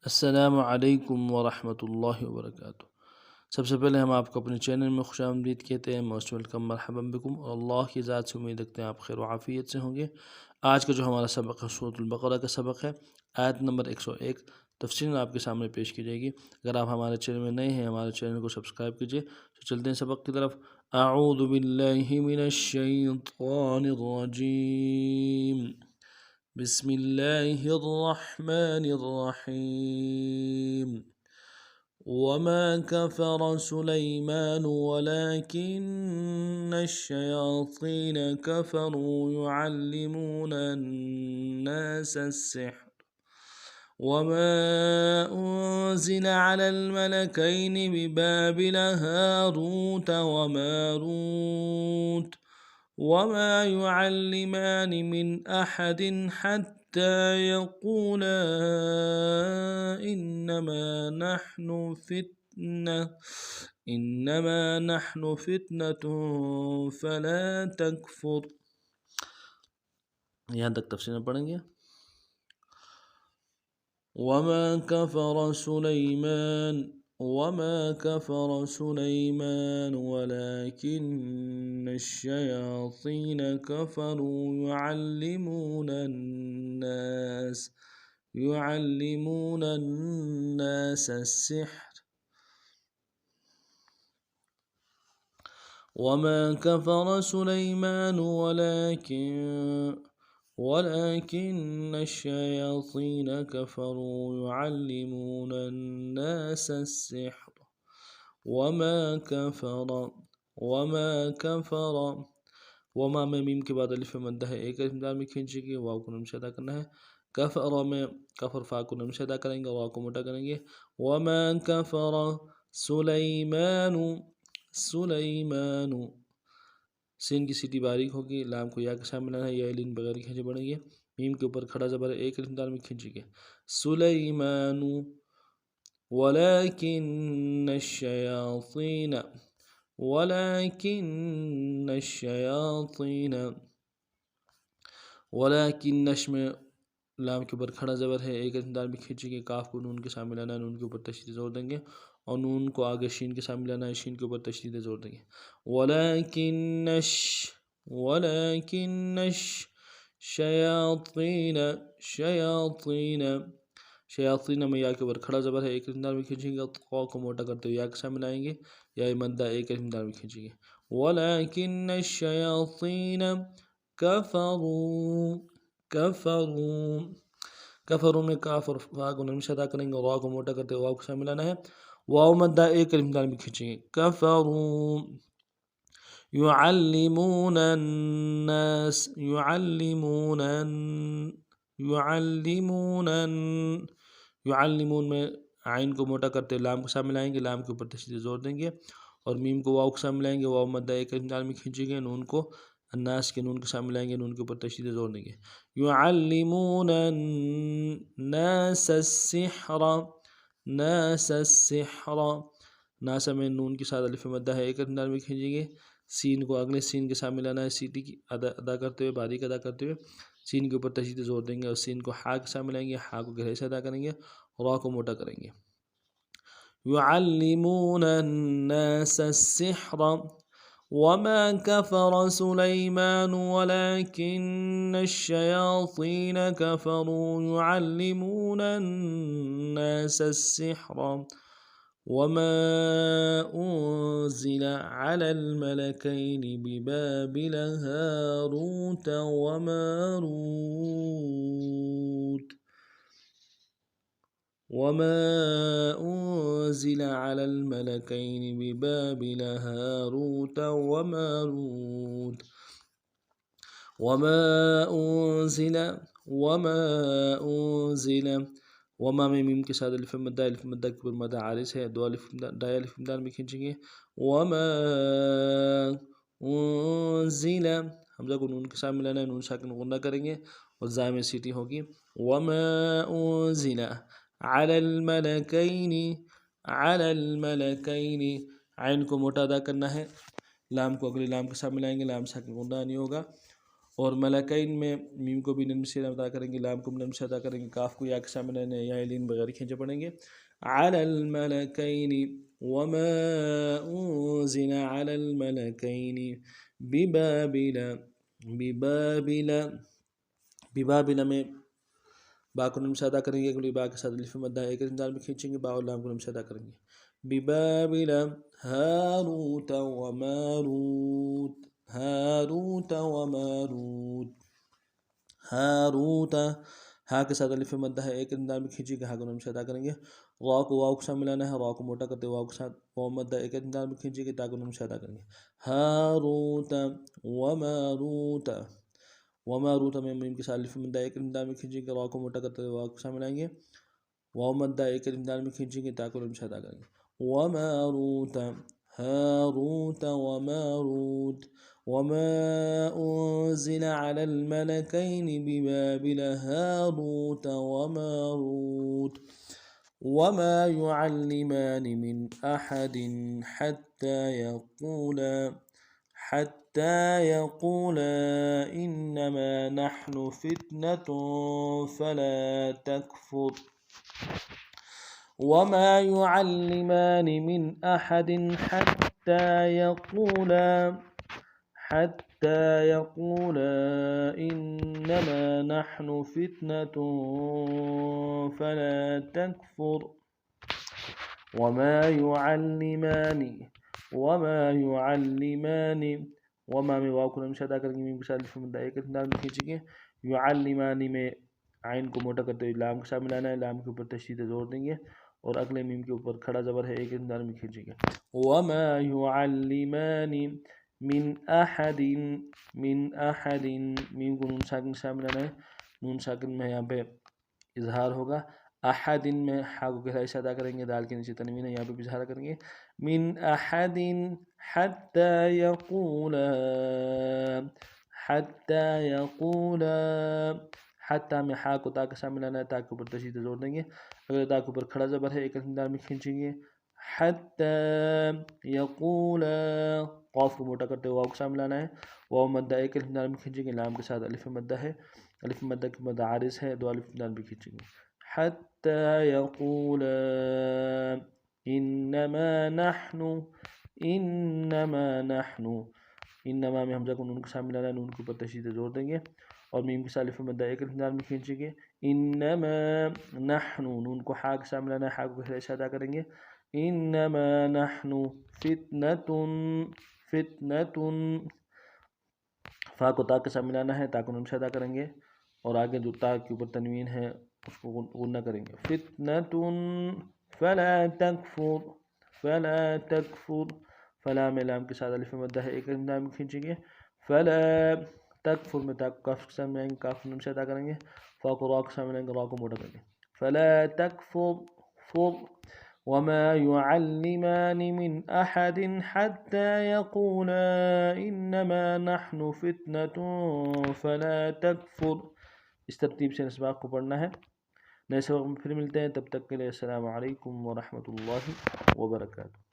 السلام علیکم ورحمۃ اللہ وبرکاتہ۔ سب سے پہلے ہم آپ کو اپنے چینل میں خوش آمدید کہتے ہیں، موسٹ ویلکم، مرحبا بکم، اور اللہ کی ذات سے امید رکھتے ہیں آپ خیر و عافیت سے ہوں گے۔ آج کا جو ہمارا سبق ہے سورۃ البقرہ کا سبق ہے، آیت نمبر 101 تفصیل آپ کے سامنے پیش کی جائے گی۔ اگر آپ ہمارے چینل میں نئے ہیں، ہمارے چینل کو سبسکرائب کیجئے۔ تو چلتے ہیں سبق کی طرف۔ اعوذ باللہ من الشیطان الرجیم، بسم اللہ الرحمن الرحیم۔ وما كفر سليمان ولكن الشياطين كفروا يعلمون الناس السحر وما أنزل على الملكين ببابل هاروت وماروت وما يعلمان من أحد حتى يقولا إنما نحن فتنة فلا تكفر۔ یہاں تک تفسیر پڑھیں گے۔ وما كفر سليمان ولكن الشياطين كفروا يعلمون الناس السحر وما كفر سليمان ولكن الشياطين كفروا يعلمون الناس السحر وما میں میم کے بعد الف مدہ ہے، ایک الف دال میں کھینچے گی، واو کو نمش ادا کرنا ہے۔ کفر میں کفر فا کو نمش ادا کریں گے، واو کو موٹا کریں گے۔ وما كفر سليمان سین کی سیٹی باریک ہوگی، لام کو یا کے سامنے لانا ہے، یا لین بغیر کھینچے پڑیں گے۔ میم کے اوپر کھڑا زبر ہے، ایک الف دال میں کھینچے گے، سلیمان ولكن نش میں لام کے اوپر کھڑا زبر ہے، ایک الف دال میں کھینچے گے، کاف کو نون کے سامنے لانا ہے، نون کے اوپر تشدید زور دیں گے، اور نون کو آگے شین کے سامنے لانا ہے، شین کے اوپر تشدید زور دیں گے۔ ولكن شیاطین میں یا کے اوپر کھڑا زبر ہے، ایک الف دال میں کھینچیں گے، قاف کو موٹا کرتے ہوئے یا کے سامنے لائیں گے، یا مدہ ایک الف دال میں کھینچیں گے۔ ولكن الشياطين کفروا میں کاف اور فا کو نمش ادا کریں گے، اور واو کو موٹا کرتے ہوئے واو کے سامنے لانا ہے، واو مدہ ایک الف دال میں کھینچیں گے۔ کفروا يعلمون میں عین کو موٹا کرتے لام کو سامنے لائیں گے، لام کے اوپر تشدید زور دیں گے، اور میم کو واو کے سامنے لائیں گے، واو مدہ ایک الف دال میں کھینچیں گے، نون کو الناس کے نون کے سامنے لائیں گے، نون کے اوپر تشدید زور دیں گے۔ يعلمون الناس السحر ناسا میں نون کے ساتھ الف مدہ ہے، ایک الف دال میں کھینچیں گے، سین کو اگلے سین کے سامنے لانا ہے، سیٹی کی ادا کرتے ہوئے، باریک ادا کرتے ہوئے، سین کے اوپر تشدید زور دیں گے، اور سین کو ہا کے سامنے لائیں گے، ہا کو گہرے سے ادا کریں گے، اور را کو موٹا کریں گے۔ يعلمون الناس السحر وما كفر سليمان ولكن الشياطين كفروا يعلمون الناس السحر وما أنزل على الملكين ببابل هاروت وماروت وما میں میم کے ساتھ الف مدہ کے اوپر مدہ عارض ہے، دو دائیں الف دال میں کھینچیں گے۔ وما انزل حمزہ کو نون کے سامنے لانا ہے، نون ساکن غنہ کریں گے، اور زا میں سیٹی ہوگی۔ وما انزل على الملكين عین کو موٹا ادا کرنا ہے، لام کو اگلے لام کے سامنے لائیں گے، لام ساکن غنہ نہیں ہوگا، اور ملکین میں میم کو بھی نرم سے ادا کریں گے، لام کو بھی نرم سے ادا کریں گے، کاف کو یا کے سامنے لانا ہے، یا لین بغیر کھینچے پڑیں گے. علی الملکین وما انزل علی الملکین ببابل. ببابل ببابل میں با کو نرم سے ادا کریں گے، اگلی با کے ساتھ الف مدہ ایک انداز میں کھینچیں گے، با اور لام کو نرم سے ادا کریں گے. ببابل ہاروت وماروت. ہاروت وماروت. ہاروت ہا کے ساتھ الف مدہ ہے ایک انداز میں کھینچیں گے، ہا کو نرم سے ادا کریں گے. را کو واو کے ساتھ ملانا ہے، را کو موٹا کرتے واو کے ساتھ واو مدہ ایک انداز میں کھینچیں گے، تا کو نرم سے ادا کریں گے. ہاروت وماروت. وماروت میں میم کے ساتھ الف مدہ ایک انداز میں کھینچیں گے، را کو موٹا کرتے واو کے ساتھ ملائیں گے، واو مدہ ایک انداز میں کھینچیں گے، تا کو نرم سے ادا کریں گے. وماروت. هاروت وماروت. وما أنزل على الملكين ببابل هاروت وماروت. وما يعلمان من أحد حتى يقولا إنما نحن فتنة فلا تكفر. وما يعلمان من أحد حتى يقولا إنما نحن فتنة فلا تكفر. وما يعلمان وما میں واو کو نرم سے ادا کریں گے، میم کے ساتھ الف مدہ ایک انداز میں کھینچیں گے. يعلمان میں عین کو موٹا کرتے ہوئے لام کے ساتھ ملانا ہے، لام کے اوپر تشدید زور دیں گے اور اگلے میم کے اوپر کھڑا زبر ہے ایک انداز میں کھینچیں گے. وما يعلمان من احد. میم کو نون ساکن کے ساتھ ملانا ہے، نون ساکن میں یہاں پہ اظہار ہوگا. احد میں ہا کو گہرائی سے ادا کریں گے، دال کے نیچے تنوین ہے، یہاں پہ بھی اظہار کریں گے. من احد حتى يقولا. حتی میں ہا کو تا کے ساتھ ملانا ہے، تا کے اوپر تشدید زور دیں گے، اگر تا کے اوپر کھڑا زبر ہے ایک انداز میں کھینچیں گے. حتی یقولا. قاف کو موٹا کرتے ہوئے واو کے ساتھ ملانا ہے، واو مدہ ایک انداز میں کھینچیں گے، لام کے ساتھ الف مدہ ہے، الف مدہ کی مدہ عارض ہے، دو الف انداز میں کھینچیں گے. حتی یقولا انما نحن. انما میں حمزہ کو نون کے ساتھ ملانا ہے، نون کے اوپر تشدید زور دیں گے اور میم کے ساتھ الف مدہ ایک انداز میں کھینچیں گے. انما نحن. نون کو ہا کے ساتھ ملانا ہے، ہا کو گہرائی سے ادا کریں گے. انما نحن فتنة. فا کو تا کے ساتھ ملانا ہے، تا کو نون سے ادا کریں گے اور آگے جو تا کے اوپر تنوین ہے اس کو غنہ کریں گے. فتنة فلا تکفر. فلا میں لام کے ساتھ الف مدہ ہے ایک انداز میں کھینچیں گے. فلا تکفر میں تا کو کاف کے ساتھ ملائیں گے، کاف نون سے ادا کریں گے، فا کو را کے ساتھ ملائیں گے، را کو موٹا کریں گے. فلا تکفر. وما يعلمان من أحد حتى يقولا إنما نحن فتنة فلا تكفر. اس ترتیب سے اسباق کو پڑھنا ہے. نئے سبق میں پھر ملتے ہیں، تب تک کے لیے السلام علیکم ورحمۃ اللہ وبرکاتہ.